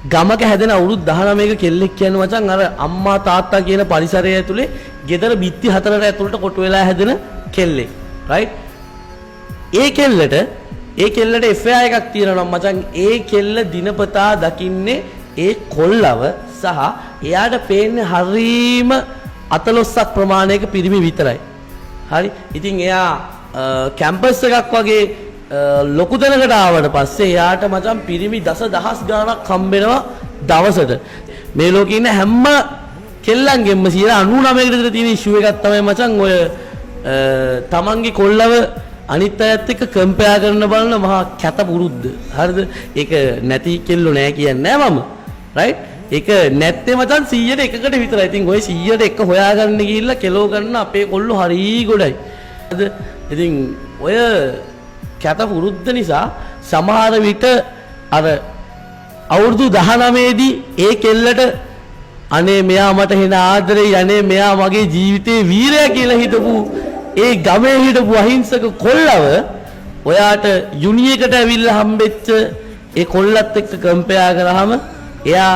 ගමක හැදෙන අවුරුදු 19ක කෙල්ලෙක් කියන්නේ මචං අර අම්මා තාත්තා කියන පරිසරය ඇතුලේ ගෙදර බිත්ති හතරට ඇතුළට කොටු වෙලා හැදෙන කෙල්ලෙක් රයිට් ඒ කෙල්ලට FI එකක් තියෙනවා මචං ඒ කෙල්ල දිනපතා දකින්නේ ඒ කොල්ලව සහ එයාට පේන්නේ හරීම අතලොස්සක් ප්‍රමාණයක පිරිමි විතරයි හරි ඉතින් එයා කැම්පස් එකක් වගේ ලොකු දෙනකට ආවට පස්සේ එයාට මචං පිරිමි දසදහස් ගණනක් හම්බෙනවා දවසට මේ ලෝකේ ඉන්න හැම කෙල්ලන්ගෙම 99කට විතර තියෙන ඉෂුව එකක් තමයි මචං ඔය තමන්ගේ කොල්ලව අනිත් අයත් එක්ක කම්පෙයාර් කරන බලන මහා කැත පුරුද්ද හරිද ඒක නැති කෙල්ලෝ නෑ කියන්නේ නෑ මම රයිට් ඒක නැත්තේ මචං 100ට එකකට විතරයි ඉතින් ඔය 100ට එක හොයාගන්න ගිහිල්ලා කෙලෝ ගන්න අපේ කොල්ලෝ හරි ගොඩයි හරිද ඉතින් ඔය කැත පුරුද්ද නිසා සමහර විට අර අවුරුදු 19 දී ඒ කෙල්ලට අනේ මෙයා මට හෙන ආදරේ අනේ මෙයා මගේ ජීවිතේ වීරයා කියලා හිතපු ඒ ගමේ හිටපු අහිංසක කොල්ලව ඔයාට යුනියකට ඇවිල්ලා හම්බෙච්ච ඒ කොල්ලත් එක්ක කම්පෙයාර් කරාම එයා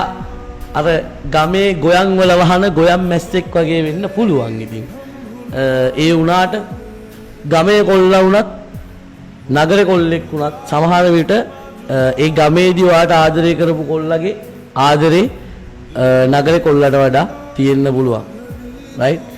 අර ගමේ ගොයන් වල වහන ගොයන් මැස්සෙක් වගේ වෙන්න පුළුවන් ඉතින් ඒ වුණාට ගමේ කොල්ලා වුණත් නගරේ කොල්ලෙක් වුණත් සමහර විට ඒ ගමේදී ඔයාට ආදරය කරපු කොල්ලගේ ආදරේ නගරේ කොල්ලට වඩා තියෙන්න පුළුවන් right